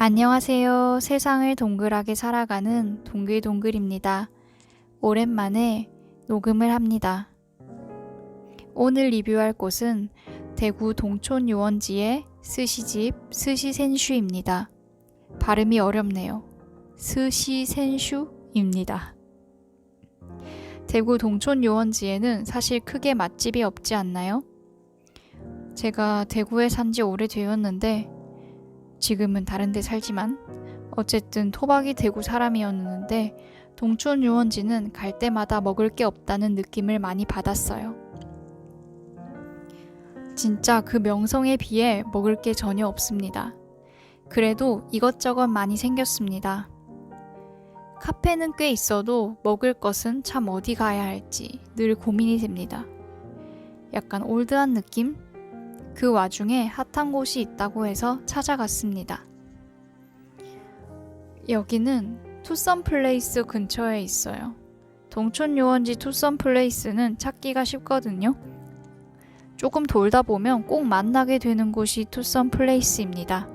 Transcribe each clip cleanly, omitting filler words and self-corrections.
안녕하세요. 세상을 동글하게 살아가는 동글동글입니다. 오랜만에 녹음을 합니다. 오늘 리뷰할 곳은 대구 동촌 유원지의 스시집 스시센슈입니다. 발음이 어렵네요. 스시센슈입니다. 대구 동촌 유원지에는 사실 크게 맛집이 없지 않나요? 제가 대구에 산지 오래되었는데 지금은 다른 데 살지만 어쨌든 토박이 대구 사람이었는데 동촌 유원지는 갈 때마다 먹을 게 없다는 느낌을 많이 받았어요. 진짜 그 명성에 비해 먹을 게 전혀 없습니다. 그래도 이것저것 많이 생겼습니다. 카페는 꽤 있어도 먹을 것은 참 어디 가야 할지 늘 고민이 됩니다. 약간 올드한 느낌? 그 와중에 핫한 곳이 있다고 해서 찾아갔습니다. 여기는 투썸플레이스 근처에 있어요. 동촌 유원지 투썸플레이스는 찾기가 쉽거든요. 조금 돌다 보면 꼭 만나게 되는 곳이 투썸플레이스입니다.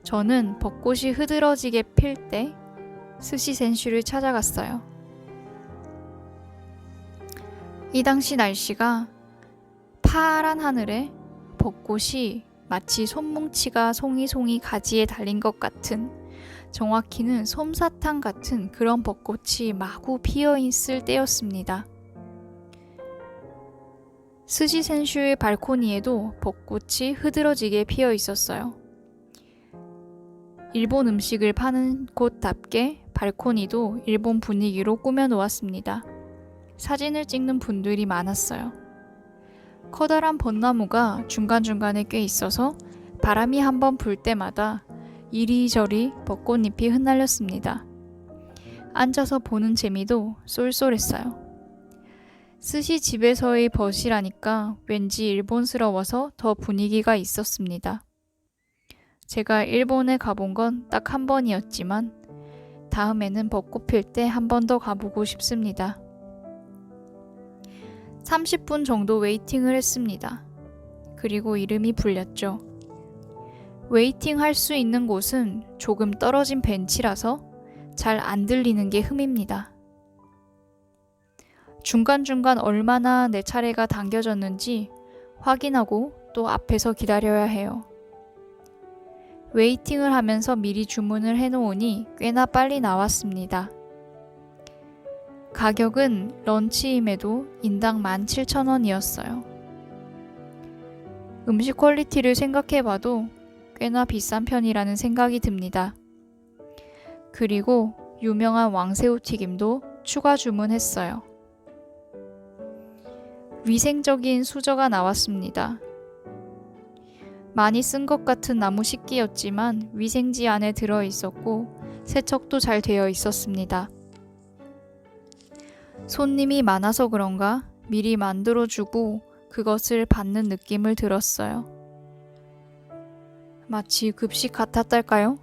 저는 벚꽃이 흐드러지게 필 때 스시센슈를 찾아갔어요. 이 당시 날씨가 파란 하늘에 벚꽃이 마치 손뭉치가 송이송이 가지에 달린 것 같은, 정확히는 솜사탕 같은 그런 벚꽃이 마구 피어있을 때였습니다. 스시센슈의 발코니에도 벚꽃이 흐드러지게 피어 있었어요. 일본 음식을 파는 곳답게 발코니도 일본 분위기로 꾸며 놓았습니다. 사진을 찍는 분들이 많았어요. 커다란 벚나무가 중간중간에 꽤 있어서 바람이 한번 불 때마다 이리저리 벚꽃잎이 흩날렸습니다. 앉아서 보는 재미도 쏠쏠했어요. 스시집에서의 벗이라니까 왠지 일본스러워서 더 분위기가 있었습니다. 제가 일본에 가본 건 딱 한 번이었지만 다음에는 벚꽃 필 때 한 번 더 가보고 싶습니다. 30분 정도 웨이팅을 했습니다. 그리고 이름이 불렸죠. 웨이팅 할 수 있는 곳은 조금 떨어진 벤치라서 잘 안 들리는 게 흠입니다. 중간중간 얼마나 내 차례가 당겨졌는지 확인하고 또 앞에서 기다려야 해요. 웨이팅을 하면서 미리 주문을 해놓으니 꽤나 빨리 나왔습니다. 가격은 런치임에도 인당 17,000원이었어요. 음식 퀄리티를 생각해봐도 꽤나 비싼 편이라는 생각이 듭니다. 그리고 유명한 왕새우 튀김도 추가 주문했어요. 위생적인 수저가 나왔습니다. 많이 쓴 것 같은 나무 식기였지만 위생지 안에 들어있었고 세척도 잘 되어 있었습니다. 손님이 많아서 그런가 미리 만들어주고 그것을 받는 느낌을 들었어요. 마치 급식 같았달까요?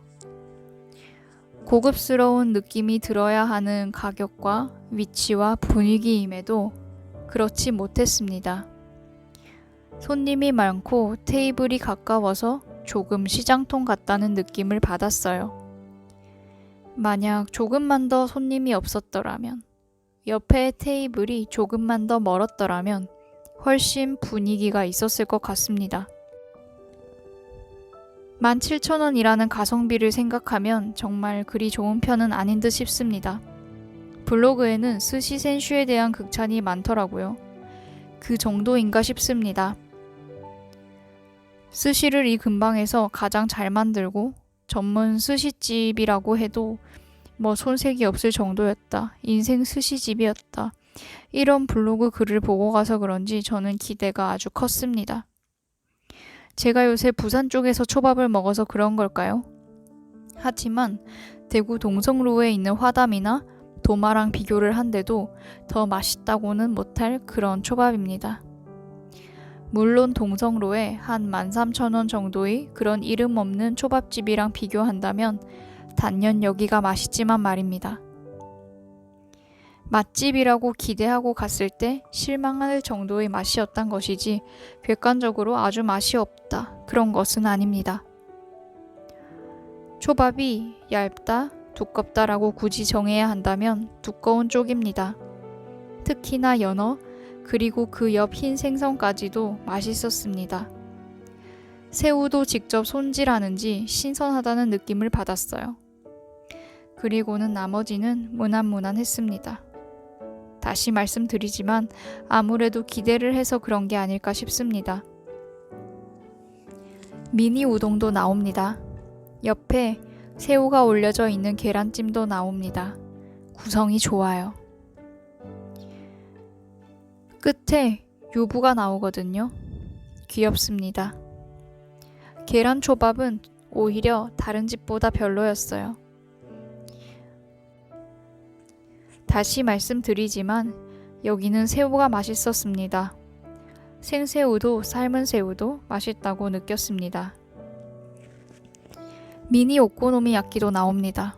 고급스러운 느낌이 들어야 하는 가격과 위치와 분위기임에도 그렇지 못했습니다. 손님이 많고 테이블이 가까워서 조금 시장통 같다는 느낌을 받았어요. 만약 조금만 더 손님이 없었더라면, 옆에 테이블이 조금만 더 멀었더라면 훨씬 분위기가 있었을 것 같습니다. 17,000원이라는 가성비를 생각하면 정말 그리 좋은 편은 아닌 듯 싶습니다. 블로그에는 스시센슈에 대한 극찬이 많더라고요. 그 정도인가 싶습니다. 스시를 이 근방에서 가장 잘 만들고 전문 스시집이라고 해도 손색이 없을 정도였다. 인생 스시집이었다. 이런 블로그 글을 보고 가서 그런지 저는 기대가 아주 컸습니다. 제가 요새 부산 쪽에서 초밥을 먹어서 그런 걸까요? 하지만 대구 동성로에 있는 화담이나 도마랑 비교를 한데도 더 맛있다고는 못할 그런 초밥입니다. 물론 동성로에 한 13,000원 정도의 그런 이름 없는 초밥집이랑 비교한다면 단연 여기가 맛있지만 말입니다. 맛집이라고 기대하고 갔을 때 실망할 정도의 맛이었단 것이지 객관적으로 아주 맛이 없다 그런 것은 아닙니다. 초밥이 얇다, 두껍다라고 굳이 정해야 한다면 두꺼운 쪽입니다. 특히나 연어, 그리고 그 옆 흰 생선까지도 맛있었습니다. 새우도 직접 손질하는지 신선하다는 느낌을 받았어요. 그리고는 나머지는 무난무난했습니다. 다시 말씀드리지만 아무래도 기대를 해서 그런 게 아닐까 싶습니다. 미니 우동도 나옵니다. 옆에 새우가 올려져 있는 계란찜도 나옵니다. 구성이 좋아요. 끝에 유부가 나오거든요. 귀엽습니다. 계란초밥은 오히려 다른 집보다 별로였어요. 다시 말씀드리지만 여기는 새우가 맛있었습니다. 생새우도 삶은 새우도 맛있다고 느꼈습니다. 미니 오코노미야끼도 나옵니다.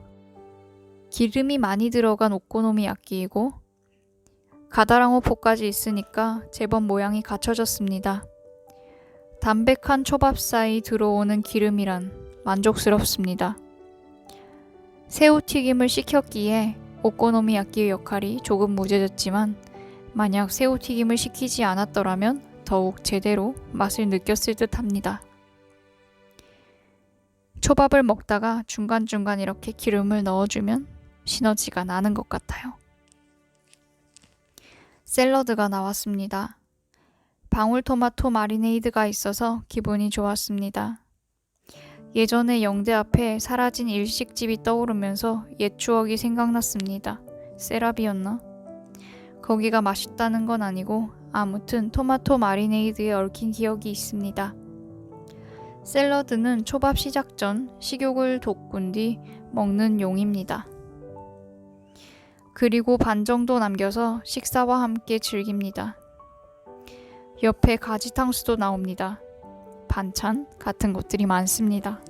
기름이 많이 들어간 오코노미야끼이고 가다랑어포까지 있으니까 제법 모양이 갖춰졌습니다. 담백한 초밥 사이 들어오는 기름이란 만족스럽습니다. 새우튀김을 시켰기에 오코노미야끼의 역할이 조금 무뎌졌지만 만약 새우튀김을 시키지 않았더라면 더욱 제대로 맛을 느꼈을 듯 합니다. 초밥을 먹다가 중간중간 이렇게 기름을 넣어주면 시너지가 나는 것 같아요. 샐러드가 나왔습니다. 방울토마토 마리네이드가 있어서 기분이 좋았습니다. 예전에 영대 앞에 사라진 일식집이 떠오르면서 옛 추억이 생각났습니다. 세라비였나? 거기가 맛있다는 건 아니고 아무튼 토마토 마리네이드에 얽힌 기억이 있습니다. 샐러드는 초밥 시작 전 식욕을 돋군 뒤 먹는 용입니다. 그리고 반 정도 남겨서 식사와 함께 즐깁니다. 옆에 가지탕수도 나옵니다. 반찬 같은 것들이 많습니다.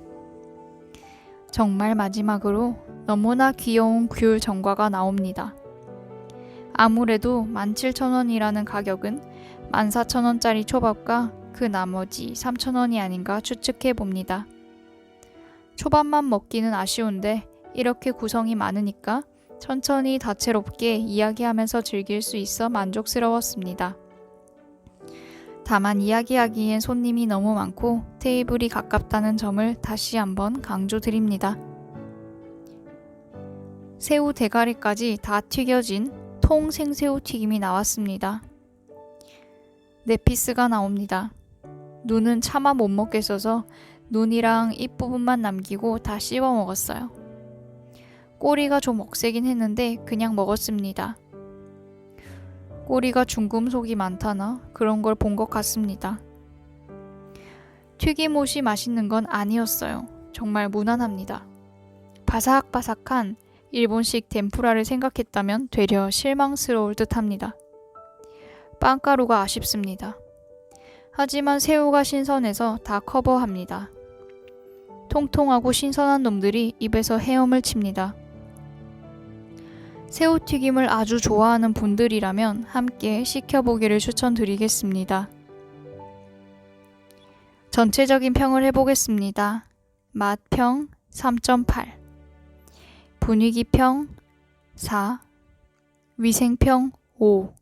정말 마지막으로 너무나 귀여운 귤 전과가 나옵니다. 아무래도 17,000원이라는 가격은 14,000원짜리 초밥과 그 나머지 3,000원이 아닌가 추측해 봅니다. 초밥만 먹기는 아쉬운데 이렇게 구성이 많으니까 천천히 다채롭게 이야기하면서 즐길 수 있어 만족스러웠습니다. 다만 이야기하기엔 손님이 너무 많고 테이블이 가깝다는 점을 다시 한번 강조드립니다. 새우 대가리까지 다 튀겨진 통 생새우 튀김이 나왔습니다. 4피스가 나옵니다. 눈은 차마 못 먹겠어서 눈이랑 입 부분만 남기고 다 씹어 먹었어요. 꼬리가 좀 억세긴 했는데 그냥 먹었습니다. 꼬리가 중금속이 많다나 그런 걸 본 것 같습니다. 튀김옷이 맛있는 건 아니었어요. 정말 무난합니다. 바삭바삭한 일본식 덴푸라를 생각했다면 되려 실망스러울 듯합니다. 빵가루가 아쉽습니다. 하지만 새우가 신선해서 다 커버합니다. 통통하고 신선한 놈들이 입에서 헤엄을 칩니다. 새우튀김을 아주 좋아하는 분들이라면 함께 시켜보기를 추천드리겠습니다. 전체적인 평을 해보겠습니다. 맛평 3.8, 분위기평 4, 위생평 5,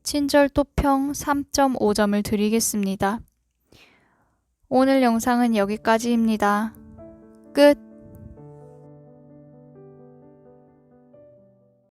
친절도평 3.5점을 드리겠습니다. 오늘 영상은 여기까지입니다. 끝!